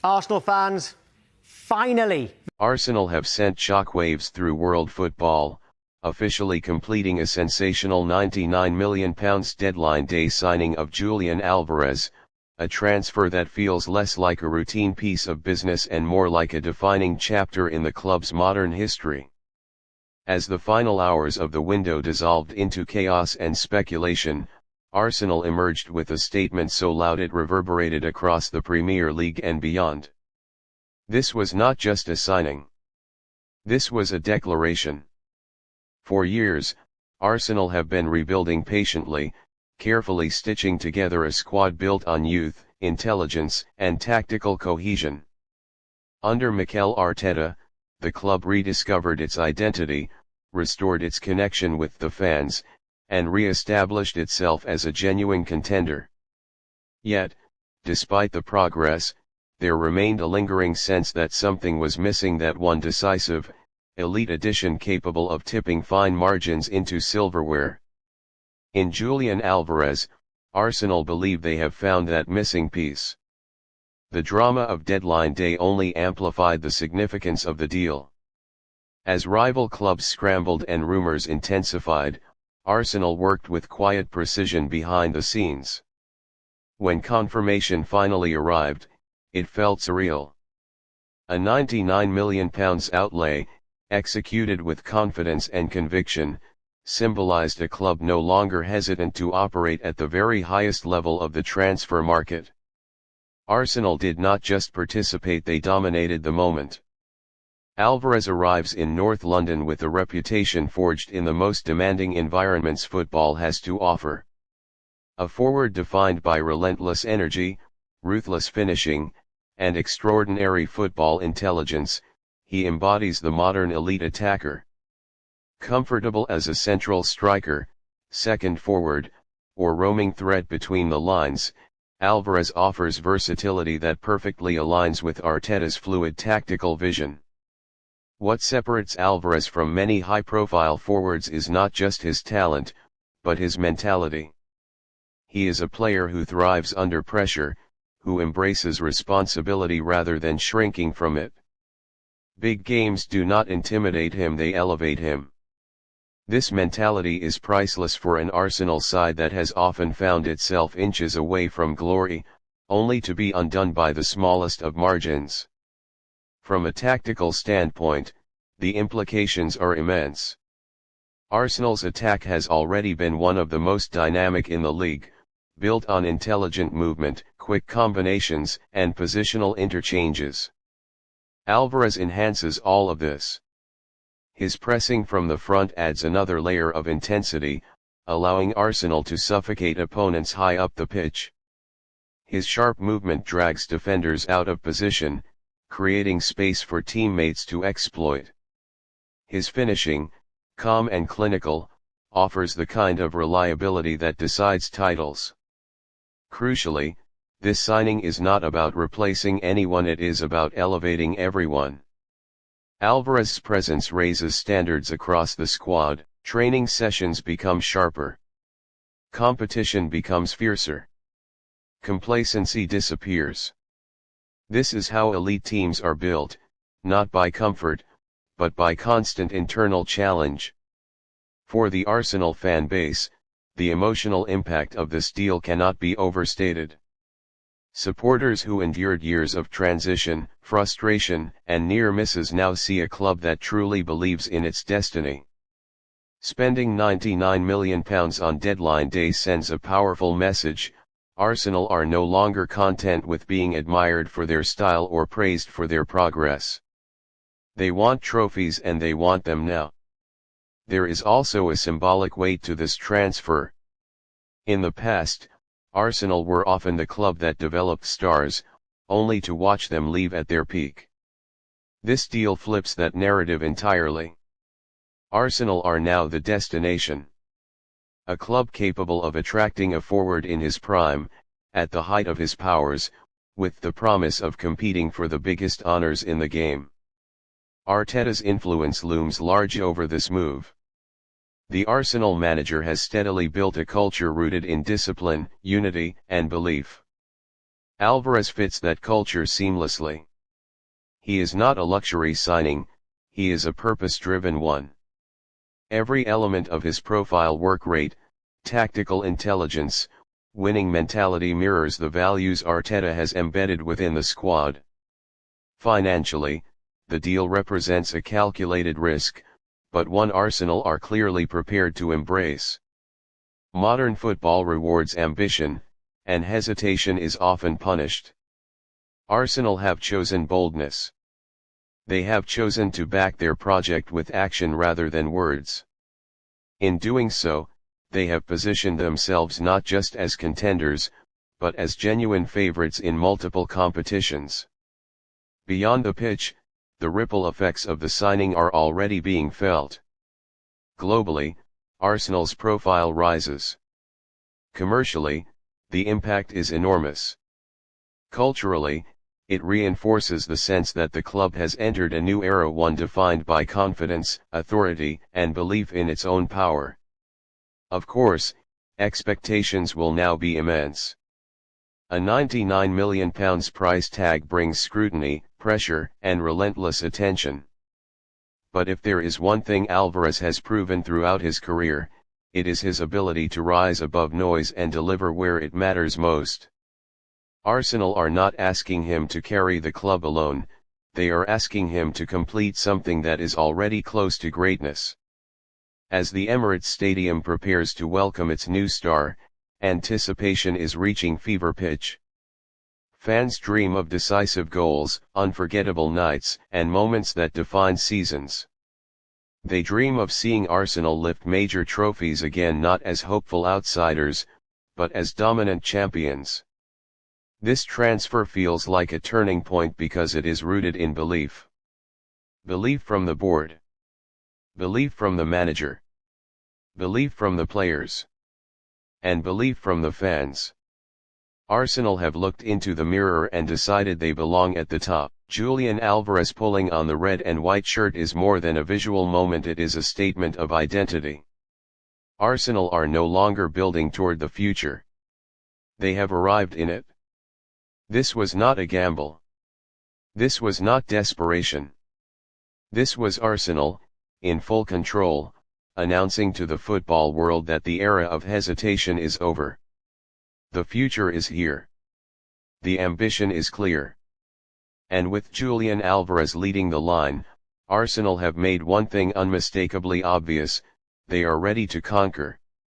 Arsenal fans, finally. Arsenal have sent shockwaves through world football, officially completing a sensational £99 million deadline day signing of Julián Álvarez, a transfer that feels less like a routine piece of business and more like a defining chapter in the club's modern history. As the final hours of the window dissolved into chaos and speculation, Arsenal emerged with a statement so loud it reverberated across the Premier League and beyond. This was not just a signing. This was a declaration. For years, Arsenal have been rebuilding patiently, carefully stitching together a squad built on youth, intelligence, and tactical cohesion. Under Mikel Arteta, the club rediscovered its identity, restored its connection with the fans, and re-established itself as a genuine contender. Yet, despite the progress, there remained a lingering sense that something was missing, that one decisive, elite addition capable of tipping fine margins into silverware. In Julián Álvarez, Arsenal believe they have found that missing piece. The drama of deadline day only amplified the significance of the deal. As rival clubs scrambled and rumors intensified, Arsenal worked with quiet precision behind the scenes. When confirmation finally arrived, it felt surreal. A £99 million outlay, executed with confidence and conviction, symbolized a club no longer hesitant to operate at the very highest level of the transfer market. Arsenal did not just participate, they dominated the moment. Álvarez arrives in North London with a reputation forged in the most demanding environments football has to offer. A forward defined by relentless energy, ruthless finishing, and extraordinary football intelligence, he embodies the modern elite attacker. Comfortable as a central striker, second forward, or roaming threat between the lines, Álvarez offers versatility that perfectly aligns with Arteta's fluid tactical vision. What separates Álvarez from many high-profile forwards is not just his talent, but his mentality. He is a player who thrives under pressure, who embraces responsibility rather than shrinking from it. Big games do not intimidate him, they elevate him. This mentality is priceless for an Arsenal side that has often found itself inches away from glory, only to be undone by the smallest of margins. From a tactical standpoint, the implications are immense. Arsenal's attack has already been one of the most dynamic in the league, built on intelligent movement, quick combinations, and positional interchanges. Álvarez enhances all of this. His pressing from the front adds another layer of intensity, allowing Arsenal to suffocate opponents high up the pitch. His sharp movement drags defenders out of position, creating space for teammates to exploit. His finishing, calm and clinical, offers the kind of reliability that decides titles. Crucially, this signing is not about replacing anyone, it is about elevating everyone. Álvarez's presence raises standards across the squad, training sessions become sharper. Competition becomes fiercer. Complacency disappears. This is how elite teams are built, not by comfort, but by constant internal challenge. For the Arsenal fan base, the emotional impact of this deal cannot be overstated. Supporters who endured years of transition, frustration, and near misses now see a club that truly believes in its destiny. Spending £99 million on deadline day sends a powerful message: Arsenal are no longer content with being admired for their style or praised for their progress. They want trophies, and they want them now. There is also a symbolic weight to this transfer. In the past, Arsenal were often the club that developed stars, only to watch them leave at their peak. This deal flips that narrative entirely. Arsenal are now the destination. A club capable of attracting a forward in his prime, at the height of his powers, with the promise of competing for the biggest honors in the game. Arteta's influence looms large over this move. The Arsenal manager has steadily built a culture rooted in discipline, unity, and belief. Alvarez fits that culture seamlessly. He is not a luxury signing, he is a purpose-driven one. Every element of his profile, work rate, tactical intelligence, winning mentality mirrors the values Arteta has embedded within the squad. Financially, the deal represents a calculated risk, but one Arsenal are clearly prepared to embrace. Modern football rewards ambition, and hesitation is often punished. Arsenal have chosen boldness. They have chosen to back their project with action rather than words. In doing so, they have positioned themselves not just as contenders, but as genuine favorites in multiple competitions. Beyond the pitch, the ripple effects of the signing are already being felt. Globally, Arsenal's profile rises. Commercially, the impact is enormous. Culturally, it reinforces the sense that the club has entered a new era, one defined by confidence, authority, and belief in its own power. Of course, expectations will now be immense. A £99 million price tag brings scrutiny, pressure, and relentless attention. But if there is one thing Alvarez has proven throughout his career, it is his ability to rise above noise and deliver where it matters most. Arsenal are not asking him to carry the club alone, they are asking him to complete something that is already close to greatness. As the Emirates Stadium prepares to welcome its new star, anticipation is reaching fever pitch. Fans dream of decisive goals, unforgettable nights, and moments that define seasons. They dream of seeing Arsenal lift major trophies again, not as hopeful outsiders, but as dominant champions. This transfer feels like a turning point because it is rooted in belief. Belief from the board. Belief from the manager. Belief from the players. And belief from the fans. Arsenal have looked into the mirror and decided they belong at the top. Julián Álvarez pulling on the red and white shirt is more than a visual moment, it is a statement of identity. Arsenal are no longer building toward the future. They have arrived in it. This was not a gamble. This was not desperation. This was Arsenal, in full control, announcing to the football world that the era of hesitation is over. The future is here. The ambition is clear. And with Julián Álvarez leading the line, Arsenal have made one thing unmistakably obvious: they are ready to conquer.